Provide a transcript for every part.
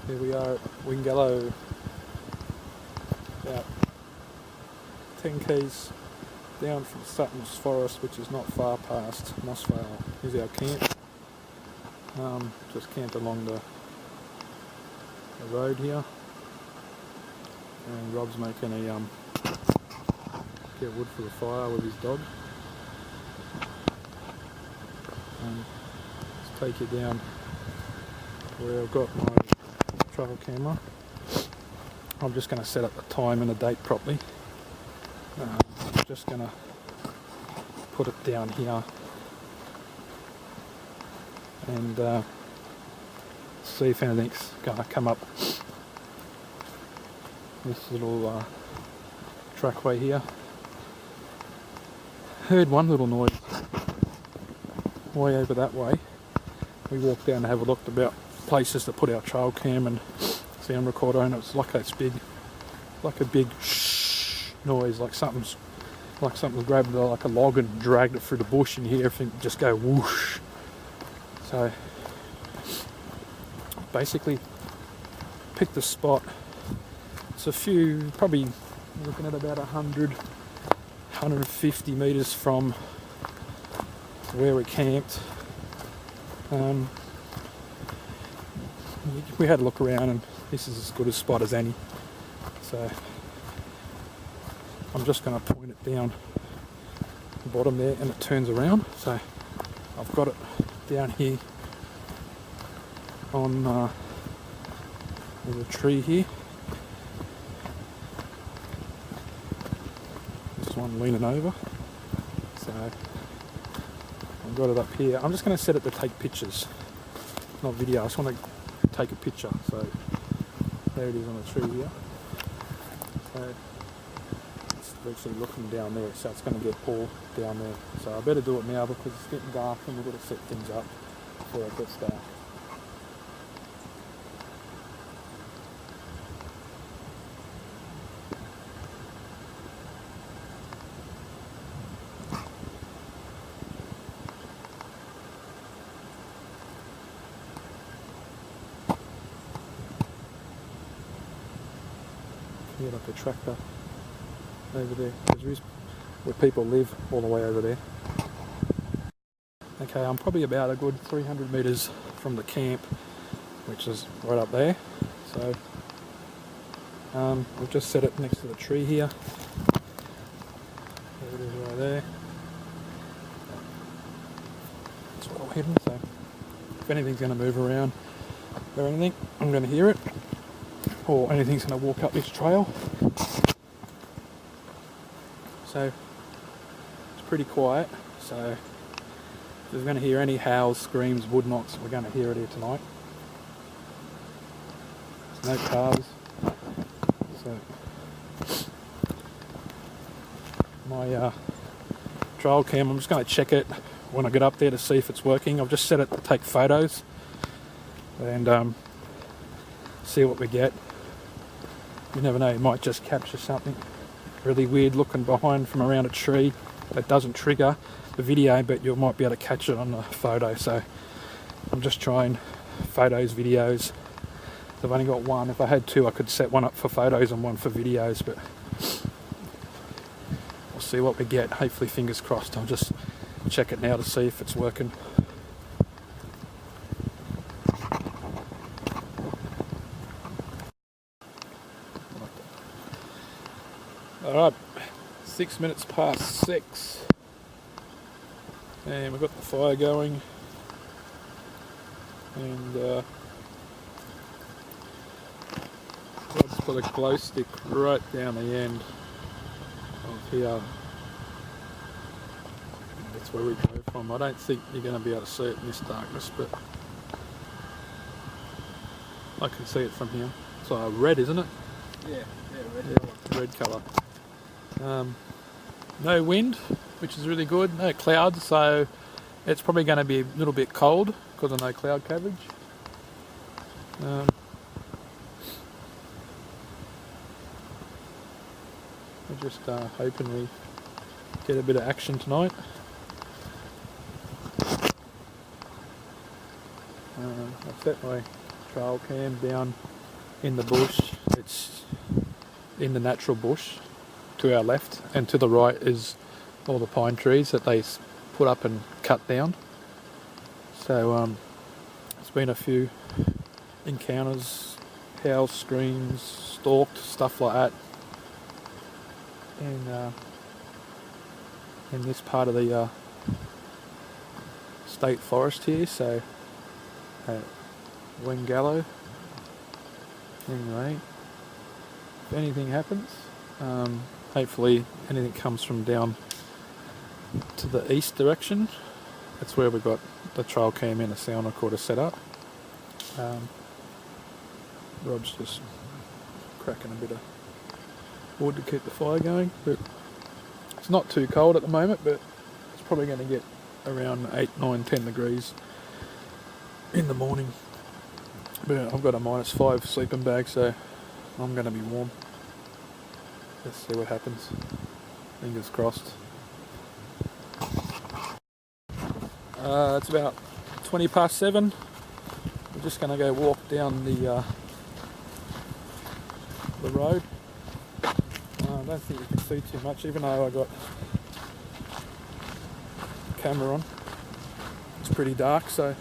Here we are at Wingello, about 10 k's down from Sutton's Forest, which is not far past Mossvale. Here's our camp. Just camped along the road here, and Rob's making a get wood for the fire with his dog. Let's take you down where I've got my travel camera. I'm just going to set up the time and the date properly. I'm just going to put it down here and see if anything's going to come up this little trackway here. Heard one little noise way over that way. We walked down to have a look about places to put our trail cam and sound recorder, and it was like a big shh noise, like something grabbed like a log and dragged it through the bush, and hear everything just go whoosh. So basically picked the spot. It's a few, probably looking at about 150 metres from where we camped. We had a look around, and this is as good a spot as any. So I'm just going to point it down the bottom there, and it turns around. So I've got it down here on there's a tree here. This one leaning over. So I've got it up here. I'm just going to set it to take pictures, not video. I just want to take a picture. So there it is on the tree here. So it's literally looking down there, so it's going to get all down there. So I better do it now because it's getting dark and we've got to set things up before it gets dark. Yeah, like a tractor over there. There's where people live all the way over there. Okay, I'm probably about a good 300 metres from the camp, which is right up there. So we've just set it next to the tree here. There it is right there. It's well hidden, so if anything's going to move around or anything, I'm going to hear it. Or anything's going to walk up this trail. So it's pretty quiet. So if we're going to hear any howls, screams, wood knocks, we're going to hear it here tonight. There's no cars. So my trail cam, I'm just going to check it when I get up there to see if it's working. I've just set it to take photos and see what we get. You never know, you might just capture something really weird looking behind from around a tree that doesn't trigger the video, but you might be able to catch it on the photo. So I'm just trying photos, videos. I've only got one. If I had two, I could set one up for photos and one for videos, but we'll see what we get. Hopefully, fingers crossed. I'll just check it now to see if it's working. Alright, 6 minutes past 6, and we've got the fire going, and Rod's put a glow stick right down the end of here. That's where we go from. I don't think you're going to be able to see it in this darkness, but I can see it from here. It's red, isn't it? Yeah, red. Yeah, red colour. No wind, which is really good. No clouds, so it's probably going to be a little bit cold because of no cloud coverage. We're just hoping we get a bit of action tonight. I've set my trail cam down in the bush. It's in the natural bush to our left, and to the right is all the pine trees that they put up and cut down. So it's been a few encounters, howls, screams, stalked, stuff like that. And in this part of the state forest here, so at Wingello. Anyway, if anything happens, hopefully anything comes from down to the east direction. That's where we got the trail cam and a sound recorder set up. Rob's just cracking a bit of wood to keep the fire going, but it's not too cold at the moment, but it's probably going to get around 8, 9, 10 degrees in the morning. But I've got a -5 sleeping bag, so I'm going to be warm. Let's see what happens. Fingers crossed. It's about 20 past 7. We're just going to go walk down the road. I don't think you can see too much, even though I got the camera on. It's pretty dark, so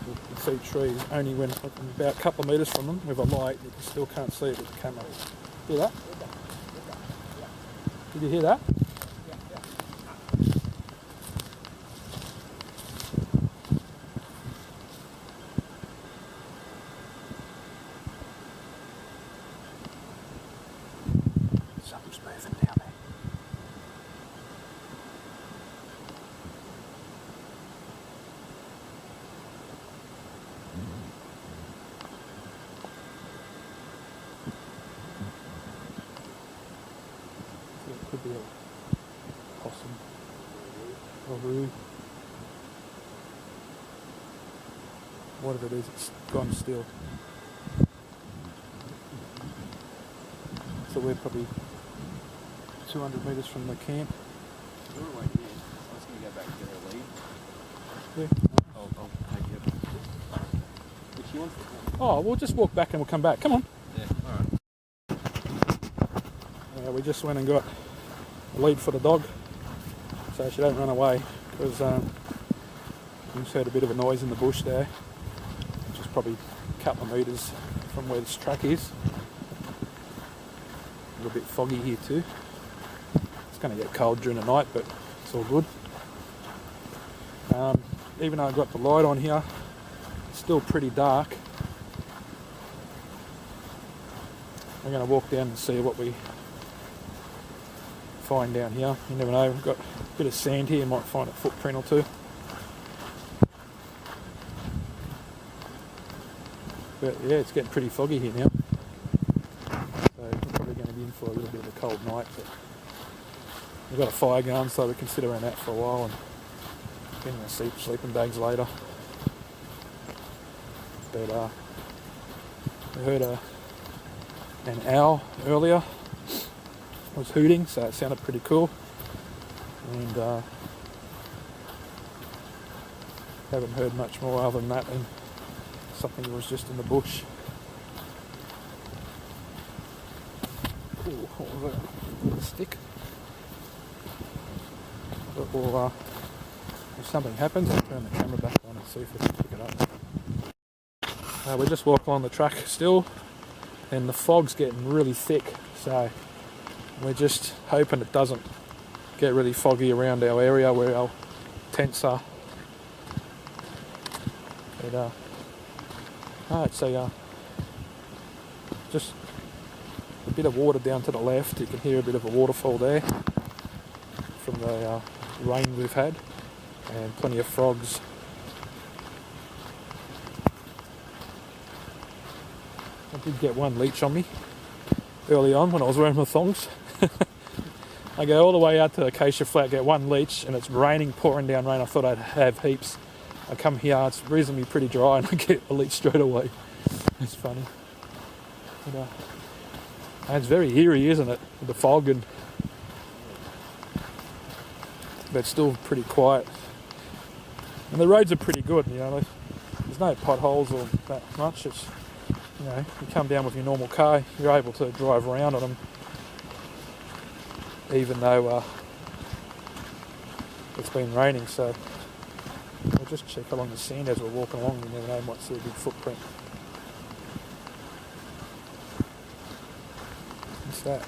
you can see trees only when about a couple of metres from them with a light. You still can't see it with the camera. Hear that? Did you hear that? Something's moving down there. So it could be a possum or roo. Whatever it is, it's gone still. So we're probably 200 metres from the camp. We were right here. I was going to go back and get her lead. Yeah. I'll take it. If she wants to come. Oh, we'll just walk back and we'll come back. Come on. Yeah, alright. We just went and got a lead for the dog, so she don't run away, because we just heard a bit of a noise in the bush there, which is probably a couple of metres from where this track is. A little bit foggy here too. It's going to get cold during the night, but it's all good. Even though I've got the light on here, it's still pretty dark. I'm going to walk down and see what we find down here. You never know, we've got a bit of sand here, you might find a footprint or two. But yeah, it's getting pretty foggy here now. So we're probably going to be in for a little bit of a cold night. But we've got a fire going, so we can sit around that for a while and get in our sleeping bags later. But we heard an owl earlier. It was hooting, so it sounded pretty cool. And haven't heard much more other than that, and something that was just in the bush. Ooh, what was that? A stick? But we'll, if something happens, I'll turn the camera back on and see if we can pick it up. We just walk along the track still, and the fog's getting really thick, so we're just hoping it doesn't get really foggy around our area where our tents are. But it's just a bit of water down to the left. You can hear a bit of a waterfall there from the rain we've had, and plenty of frogs. I did get one leech on me early on when I was wearing my thongs. I go all the way out to Acacia Flat, get one leech, and it's raining, pouring down rain. I thought I'd have heaps. I come here, it's reasonably pretty dry, and I get a leech straight away. It's funny. But, it's very eerie, isn't it? With the fog, but it's still pretty quiet. And the roads are pretty good, you know. There's no potholes or that much. It's, you know, you come down with your normal car, you're able to drive around on them, even though it's been raining. So we'll just check along the sand as we're walking along. You never know, you might see a big footprint. What's that?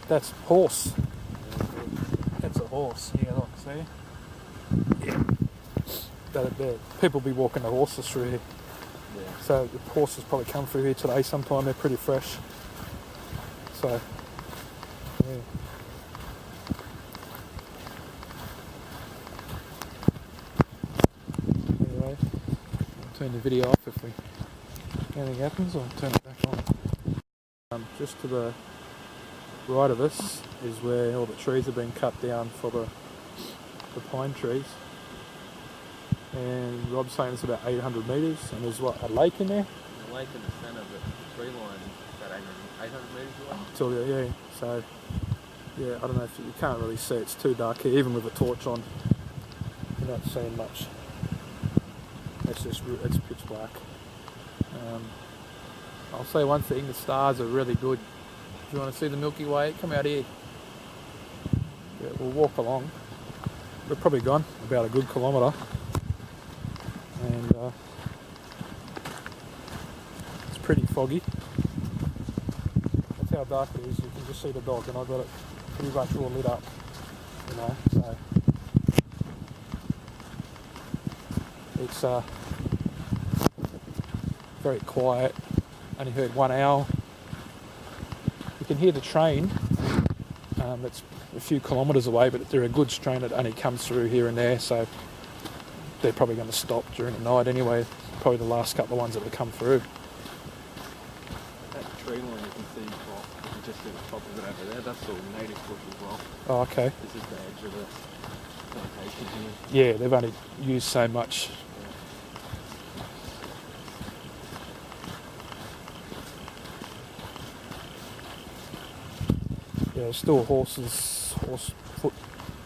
That's horse. That's a horse. Yeah, look, see? Yeah. That people be walking the horses through here. Yeah. So the horses probably come through here today sometime. They're pretty fresh. So, yeah. Anyway, I'll turn the video off if anything happens, or turn it back on. Just to the right of us is where all the trees have been cut down for the pine trees, and Rob's saying it's about 800 metres, and there's what, a lake in there? The lake in the centre, but the tree line is about 800 metres away. Till yeah, so yeah, I don't know if you can't really see, it's too dark here, even with a torch on, you're not seeing much. It's pitch black. I'll say one thing, the stars are really good. If you want to see the Milky Way, come out here. Yeah, we'll walk along. We're probably gone about a good kilometre, and it's pretty foggy. That's how dark it is. You can just see the dog, and I've got it pretty much all lit up, you know. So it's very quiet. Only heard one owl. You can hear the train. That's a few kilometres away, but they're a goods train that only comes through here and there, so they're probably going to stop during the night anyway. Probably the last couple of ones that have come through. That tree line you can see, well, you can just see the top of it over there. That's all native bush as well. Oh, okay. This is the edge of the plantation here. Yeah, they've only used so much. Yeah, there's still horse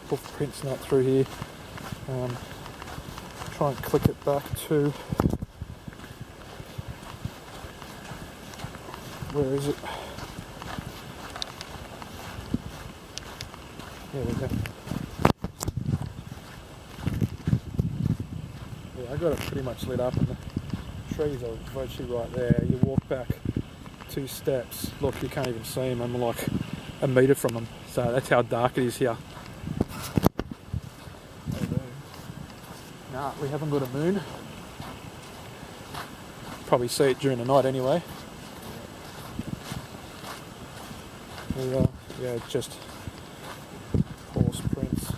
footprints and that through here. Try and click it back to, where is it? There we go. Yeah, I got it pretty much lit up, and the trees are virtually right there. You walk back 2 steps, look, you can't even see them. I'm like a metre from them, so that's how dark it is here. Nah, we haven't got a moon. Probably see it during the night anyway. Yeah, just horse prints.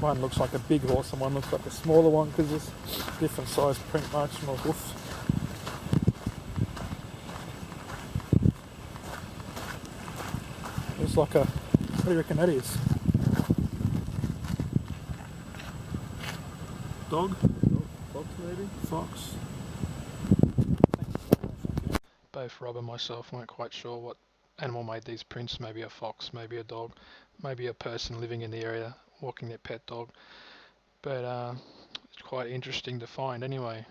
One looks like a big horse and one looks like a smaller one because there's different size print marks from the hoofs. It's like a, what do you reckon that is? Dog? Fox maybe? Fox. Both Rob and myself weren't quite sure what animal made these prints. Maybe a fox, maybe a dog, maybe a person living in the area walking their pet dog. But it's quite interesting to find anyway.